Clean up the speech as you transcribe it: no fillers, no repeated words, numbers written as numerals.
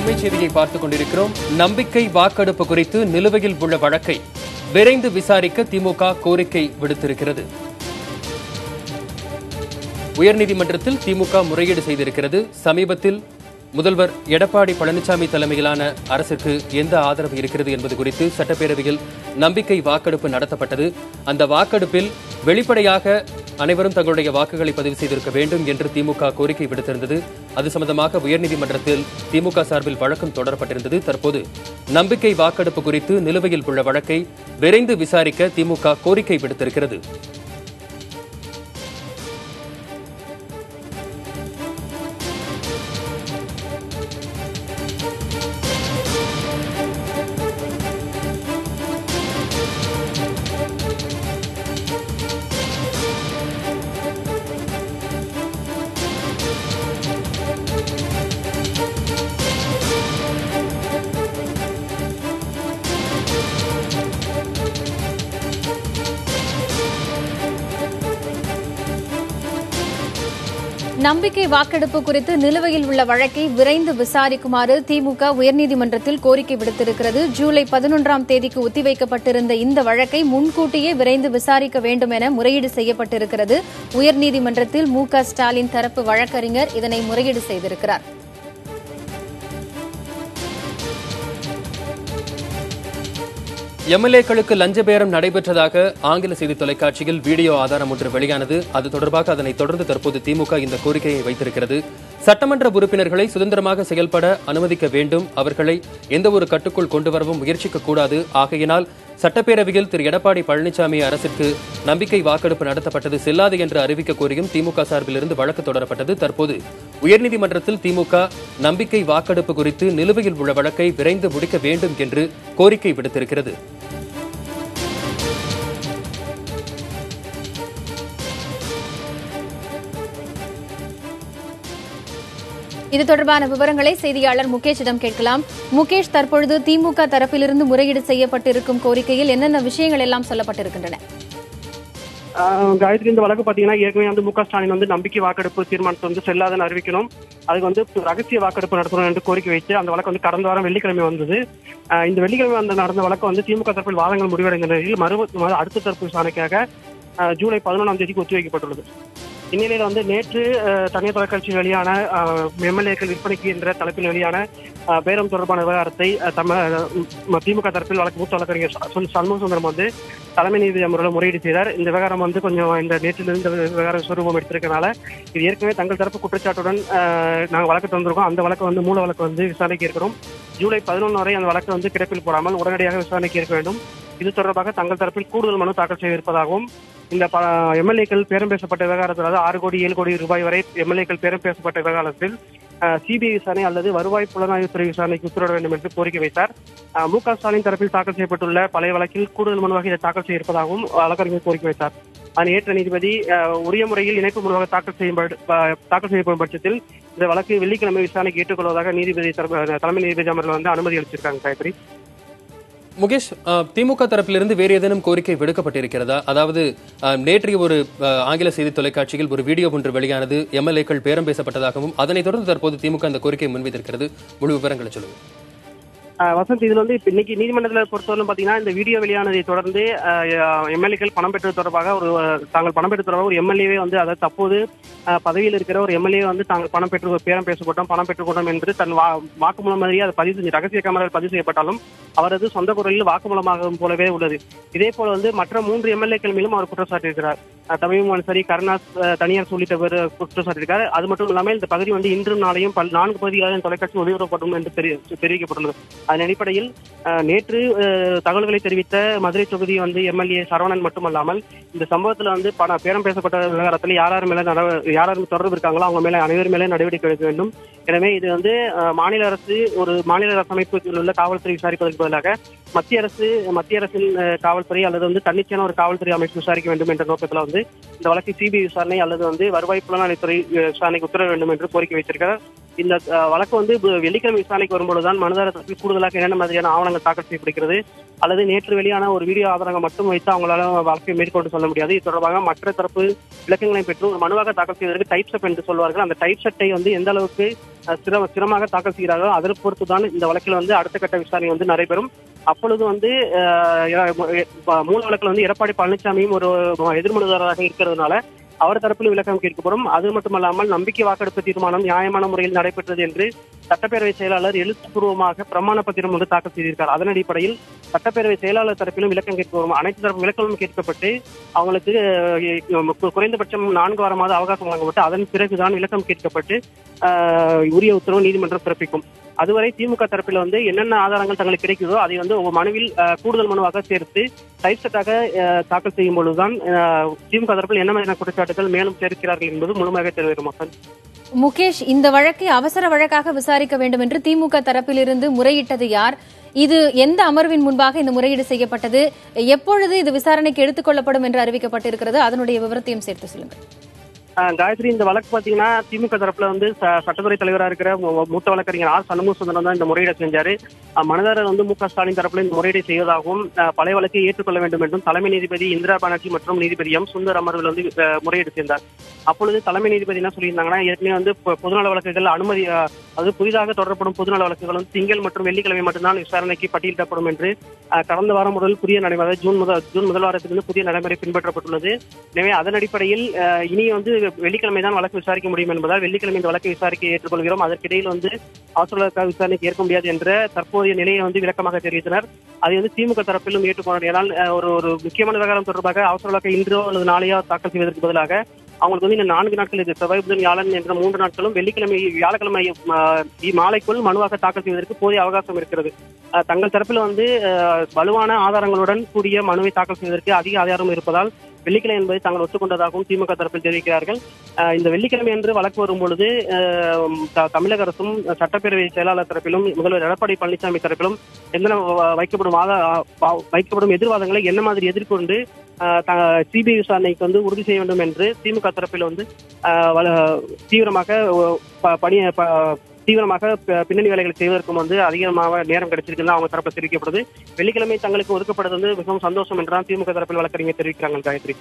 அண்மை செய்தியை பார்த்துக் கொண்டிருக்கிறோம். நம்பிக்கை வாக்கெடுப்பு குறித்து நிலுவையில் உள்ள வழக்கை விரைந்து விசாரிக்க திமுக கோரிக்கை விடுத்திருக்கிறது. உயர்நீதிமன்றத்தில் திமுக முறையீடு செய்திருக்கிறது. சமீபத்தில் முதல்வர் எடப்பாடி பழனிசாமி தலைமையிலான அரசுக்கு எந்த ஆதரவு இருக்கிறது என்பது குறித்து சட்டப்பேரவையில் நம்பிக்கை வாக்கெடுப்பு நடத்தப்பட்டது. அந்த வாக்கெடுப்பில் வெளிப்படையாக அனைவரும் தங்களுடைய வாக்குகளை பதிவு செய்திருக்க வேண்டும் என்று திமுக கோரிக்கை விடுத்திருந்தது. அது சம்பந்தமாக உயர்நீதிமன்றத்தில் திமுக சார்பில் வழக்கம் தொடரப்பட்டிருந்தது. தற்போது நம்பிக்கை வாக்கெடுப்பு குறித்து நிலுவையில் உள்ள வழக்கை விரைந்து விசாரிக்க திமுக கோரிக்கை விடுத்திருக்கிறது. நம்பிக்கை வாக்கெடுப்பு குறித்து நிலுவையில் உள்ள வழக்கை விரைந்து விசாரிக்குமாறு திமுக உயர்நீதிமன்றத்தில் கோரிக்கை விடுத்திருக்கிறது. ஜூலை 11ஆம் தேதிக்கு ஒத்திவைக்கப்பட்டிருந்த இந்த வழக்கை முன்கூட்டியே விரைந்து விசாரிக்க வேண்டும் என முறையீடு செய்யப்பட்டிருக்கிறது. உயர்நீதிமன்றத்தில் மு.க. ஸ்டாலின் தரப்பு வழக்கறிஞர் இதனை முறையீடு செய்திருக்கிறார். எம்எல்ஏக்களுக்கு லஞ்ச பேரம் நடைபெற்றதாக ஆங்கில செய்தி தொலைக்காட்சியில் வீடியோ ஆதாரம் ஒன்று வெளியானது. அது தொடர்பாக அதனைத் தொடர்ந்து தற்போது திமுக இந்த கோரிக்கையை வைத்திருக்கிறது. சட்டமன்ற உறுப்பினர்களை சுதந்திரமாக செயல்பட அனுமதிக்க வேண்டும், அவர்களை எந்தவொரு கட்டுக்குள் கொண்டுவரவும் முயற்சிக்கக்கூடாது. ஆகையினால் சட்டப்பேரவையில் திரு எடப்பாடி பழனிசாமி அரசிற்கு நம்பிக்கை வாக்கெடுப்பு நடத்தப்பட்டது செல்லாது என்று அறிவிக்க கோரியும் திமுக சார்பிலிருந்து வழக்கு தொடரப்பட்டது. தற்போது உயர்நீதிமன்றத்தில் திமுக நம்பிக்கை வாக்கெடுப்பு குறித்து நிலுவையில் உள்ள வழக்கை விரைந்து முடிக்க வேண்டும் என்று கோரிக்கை விடுத்திருக்கிறது. இது தொடர்பான விவரங்களை செய்தியாளர் முகேஷிடம் கேட்கலாம். முகேஷ், தற்பொழுது திமுக தரப்பிலிருந்து முறையீடு செய்யப்பட்டிருக்கும் கோரிக்கையில் என்னென்ன விஷயங்கள் எல்லாம் சொல்லப்பட்டிருக்கின்றன? காயத்ரி, இந்த வழக்கு பாத்தீங்கன்னா ஏற்கனவே மு.க. ஸ்டாலின் நம்பிக்கை வாக்கெடுப்பு தீர்மானத்தை செல்லாதுன்னு அறிவிக்கணும், அதுக்கு ரகசிய வாக்கெடுப்பு நடத்தணும் என்று கோரிக்கை வைத்து அந்த வழக்கு கடந்த வாரம் வெள்ளிக்கிழமை வந்தது. இந்த வெள்ளிக்கிழமை நடந்த வழக்கு திமுக தரப்பில் வாதங்கள் முடிவடைந்த நிலையில் அடுத்த தரப்பு விசாரணைக்காக ஜூலை 11ஆம் தேதிக்கு ஒத்திவைக்கப்பட்டுள்ளது. இந்நிலையில நேற்று தனியார் தொலைக்காட்சி வெளியான எம்எல்ஏக்கள் விற்பனைக்கு என்ற தலைப்பில் வெளியான பேரம் தொடர்பான விவகாரத்தை திமுக தரப்பில் மூத்த வழக்கறிஞர் சண்முக சுந்தரம் தலைமை நீதிபதி அமர்வில் முறையீடு செய்தார். இந்த விவகாரம் கொஞ்சம் இந்த நேற்றிலிருந்து விவகாரம் சுரூபம் எடுத்திருக்கனால இது ஏற்கனவே தங்கள் தரப்பு குற்றச்சாட்டுடன் நாங்கள் வழக்கு தந்திருக்கோம். அந்த வழக்கு மூல வழக்கு விசாரணைக்கு இருக்கிறோம். ஜூலை 11 வரை அந்த வழக்கு கிடப்பில் போடாமல் உடனடியாக விசாரணைக்கு இருக்க வேண்டும். இது தொடர்பாக தங்கள் தரப்பில் கூடுதல் மனு தாக்கல் செய்திருப்பதாகவும், இந்த எம்எல்ஏக்கள் பேரம் பேசப்பட்ட விவகாரத்தில் 6 கோடி 7 கோடி ரூபாய் வரை எம்எல்ஏக்கள் பேரம் பேசப்பட்ட விவகாரத்தில் சிபிஐ விசாரணை அல்லது வருவாய் புலனாய்வுத்துறை விசாரணைக்கு உத்தரவிட வேண்டும் என்று கோரிக்கை வைத்தார். மு.க. ஸ்டாலின் தரப்பில் தாக்கல் செய்யப்பட்டுள்ள பழைய வழக்கில் கூடுதல் மனுவாக இதை தாக்கல் செய்திருப்பதாகவும் வழக்கறிஞர் கோரிக்கை வைத்தார். அதனை ஏற்ற நீதிபதி உரிய முறையில் இணைப்பு மனுவாக தாக்கல் செய்யப்படும் பட்சத்தில் இந்த வழக்கு வெள்ளிக்கிழமை விசாரணைக்கு ஏற்றுக்கொள்வதாக நீதிபதி தலைமை நீதிபதி அமர்வில் அனுமதி அளிச்சிருக்காங்க. காயத்ரி, முகேஷ், திமுக தரப்பிலிருந்து வேறு ஏதேனும் கோரிக்கை விடுக்கப்பட்டிருக்கிறதா? அதாவது நேற்றைய ஒரு ஆங்கில செய்தி தொலைக்காட்சியில் ஒரு வீடியோ ஒன்று வெளியானது, எம்எல்ஏக்கள் பேரம் பேசப்பட்டதாகவும் அதனைத் தொடர்ந்து தற்போது திமுக அந்த கோரிக்கையை முன்வைத்திருக்கிறது. முழு விவரங்களை சொல்லுங்க. வசந்த், இதுல இன்னைக்கு நீதிமன்றத்தில் பொறுத்தவரை பாத்தீங்கன்னா இந்த வீடியோ வெளியானதை தொடர்ந்து எம்எல்ஏக்கள் பணம் பெற்றது தொடர்பாக தாங்கள் பணம் பெற்றது தொடர்பாக ஒரு எம்எல்ஏவே அதாவது தற்போது பதவியில் இருக்கிற ஒரு எம்எல்ஏ தாங்கள் பணம் பெற்று பேரம் பணம் பெற்றுக்கொண்டோம் என்று தன் வாக்குமூலம் மாதிரியே அதை பதிவு ரகசிய கேமராவில் பதிவு செய்யப்பட்டாலும் அவரது சொந்த குரலில் வாக்குமூலமாக போலவே உள்ளது. இதே போல மற்ற 3 எம்எல்ஏக்கள் மேலும் அவர் குற்றம் சாட்டியிருக்கிறார். தமிழ் சரி, கருணாஸ், தனியார் உள்ளிட்ட பேர் குற்றம் சாட்டியிருக்காரு. அது மட்டும் இல்லாமல் இந்த பகுதி இன்றும் நாளையும் 4 பகுதிகளில் தொலைக்காட்சி ஒளிபரப்படும் என்று தெரிவிக்கப்பட்டுள்ளது. அதன் அடிப்படையில் நேற்று தகவல்களை தெரிவித்த மதுரை தொகுதி எம்எல்ஏ சரவணன் மட்டுமல்லாமல் இந்த சம்பவத்தில் பேரம் பேசப்பட்ட விவகாரத்தில் யாரும் தொடர்பு இருக்காங்களோ அவங்க மேல அனைவரும் மேலே நடவடிக்கை எடுக்க வேண்டும். எனவே இது மாநில அரசு அமைப்பில் உள்ள காவல்துறை விசாரிப்பதற்கு பதிலாக மத்திய அரசின் காவல்துறை அல்லது தன்னிச்சையான ஒரு காவல்துறை அமைப்பு விசாரிக்க வேண்டும் என்ற நோக்கத்தில் இந்த வழக்கு சிபிஐ விசாரணை அல்லது வருவாய் புலனாய்வுத்துறை விசாரணைக்கு உத்தரவு வேண்டும் என்று கோரிக்கை வைத்திருக்கிறார். இந்த வழக்கு வந்து வெள்ளிக்கிழமை விசாரணைக்கு வரும்பொழுதுதான் மனுதாரர் தரப்பில் கூடுதலாக என்னென்ன மாதிரியான ஆவணங்கள் தாக்கல் செய்யப்படுகிறது அல்லது நேற்று வெளியான ஒரு வீடியோ ஆதாரங்கள் மட்டும் வைத்து அவங்களால வழக்கை மேற்கொண்டு சொல்ல முடியாது. இது தொடர்பாக மற்ற தரப்பு விளக்கங்களை பெற்று ஒரு மனுவாக தாக்கல் செய்வதற்கு டைப் செட் என்று சொல்வார்கள். அந்த டைப் செட்டை வந்து எந்த அளவுக்கு சிரமமாக தாக்கல் செய்கிறார்களோ அதை பொறுத்துதான் இந்த வழக்கில் வந்து அடுத்த கட்ட விசாரணை வந்து நடைபெறும். அப்பொழுது வந்து மூல வழக்கில் வந்து எடப்பாடி பழனிசாமியும் ஒரு எதிர்மனுதாரராக இருக்கிறதுனால அவர் தரப்பில் விளக்கம் கேட்கப்படும். அது மட்டுமல்லாமல் நம்பிக்கை வாக்கெடுப்பு தீர்மானம் நியாயமான முறையில் நடைபெற்றது என்று சட்டப்பேரவை செயலாளர் எழுத்துப்பூர்வமாக பிரமாண பத்திரம் வந்து தாக்கல் செய்திருக்கார். அதன் அடிப்படையில் சட்டப்பேரவை செயலாளர் தரப்பிலும் விளக்கம் கேட்க அனைத்து தரப்பு விளக்கமும் கேட்கப்பட்டு அவங்களுக்கு குறைந்தபட்சம் 4 வாரமாவது அவகாசம் வழங்கப்பட்டு அதன் பிறகுதான் விளக்கம் கேட்கப்பட்டு உரிய உத்தரவு நீதிமன்றம் பிறப்பிக்கும். அதுவரை திமுக தரப்பில் வந்து என்னென்ன ஆதாரங்கள் தங்களுக்கு கிடைக்குதோ அதை வந்து மனுவில் கூடுதல் மனுவாக சேர்த்து டைப் செட்டாக தாக்கல் செய்யும் பொழுதுதான் திமுக தரப்பில் என்ன மாதிரியான குற்றச்சாட்டுகள் மேலும் சேர்க்கிறார்கள் என்பது முழுமையாக தெரிவிக்கும். முகேஷ், இந்த வழக்கை அவசர வழக்காக விசாரிக்க வேண்டும் என்று திமுக தரப்பிலிருந்து முறையிட்டது யார்? இது எந்த அமர்வின் முன்பாக இந்த முறையீடு செய்யப்பட்டது? எப்பொழுது இது விசாரணைக்கு எடுத்துக் கொள்ளப்படும் என்று அறிவிக்கப்பட்டிருக்கிறது? அதனுடைய விவரத்தையும் சேர்த்து சொல்லுங்கள். காயத்ரி, இந்த வழக்கு பாத்தீங்கன்னா திமுக தரப்புல வந்து சட்டத்துறை தலைவராக இருக்கிற மூத்த வழக்கறிஞர் ஆர் சண்முக சுந்தரம் தான் இந்த முறையீடு செஞ்சாரு. மனுதாரர் வந்து மு.க. ஸ்டாலின் தரப்புல இந்த முறையீடு செய்வதாகவும் பழைய வழக்கை ஏற்றுக்கொள்ள வேண்டும் என்றும் தலைமை நீதிபதி இந்திரா பானர்ஜி மற்றும் நீதிபதி எம் சுந்தர் அமர்வில் வந்து முறையீடு செய்தார். அப்பொழுது தலைமை நீதிபதி என்ன சொல்லியிருந்தாங்கன்னா, ஏற்கனவே வந்து பொதுநல வழக்குகள் அனுமதி அது புதிதாக தொடரப்படும் பொதுநல வழக்குகள் வந்து திங்கள் மற்றும் வெள்ளிக்கிழமை மட்டும்தான் விசாரணைக்கு பட்டியலிடப்படும் என்று கடந்த வாரம் முதல் புதிய நடைமுறை ஜூன் முதல் வாரத்திலிருந்து புதிய நடைமுறை பின்பற்றப்பட்டுள்ளது. எனவே அதன் அடிப்படையில் இனி வந்து வெள்ளிக்கிழமை தான் வழக்கு விசாரிக்க முடியும் என்பதால் வெள்ளிக்கிழமை இந்த வழக்கை விசாரிக்க ஏற்றுக்கொள்கிறோம். அதற்கிடையில் வந்து அவசர வழக்காக விசாரணைக்கு ஏற்க முடியாது என்ற தற்போதைய நிலையை வந்து விளக்கமாக தெரிவித்தனர். அதை வந்து திமுக தரப்பிலும் ஏற்றுக்கொண்டார். ஏனால் ஒரு முக்கியமான விவகாரம் தொடர்பாக அவசர வழக்கை இன்றோ அல்லது நாளையோ தாக்கல் செய்வதற்கு பதிலாக அவங்களுக்கு வந்து இந்த 4 நாட்கள் இது செவ்வாய் புதன் வியாழன் என்ற 3 நாட்களும் வெள்ளிக்கிழமை வியாழக்கிழமை மாலைக்குள் மனுவாக தாக்கல் செய்வதற்கு போதிய அவகாசம் இருக்கிறது. தங்கள் தரப்பில் வந்து வலுவான ஆதாரங்களுடன் கூடிய மனுவை தாக்கல் செய்வதற்கு அதிக ஆதாரம் இருப்பதால் வெள்ளிக்கிழமை என்பதை தாங்கள் ஒத்துக்கொண்டதாகவும் திமுக தரப்பில் தெரிவிக்கிறார்கள். இந்த வெள்ளிக்கிழமை என்று வழக்கு வரும் பொழுது தமிழக அரசும் சட்டப்பேரவை செயலாளர் தரப்பிலும் முதல்வர் எடப்பாடி பழனிசாமி தரப்பிலும் வைக்கப்படும் எதிர்வாதங்களை என்ன மாதிரி எதிர்கொண்டு சிபிஐ விசாரணைக்கு வந்து உறுதி செய்ய வேண்டும் என்று திமுக தரப்பில் வந்து தீவிரமாக பின்னணி வேலைகளை செய்வதற்கும் வந்து அதிகமாக நேரம் கிடைச்சிருக்குன்னு அவங்க தரப்பில் தெரிவிக்கப்படுது. வெள்ளிக்கிழமை தங்களுக்கு ஒதுக்கப்படுவது வந்து மிகவும் சந்தோஷம் என்றுதான் திமுக தரப்பில் வழக்கறிஞர் தெரிவிக்கிறாங்க. காயத்ரி.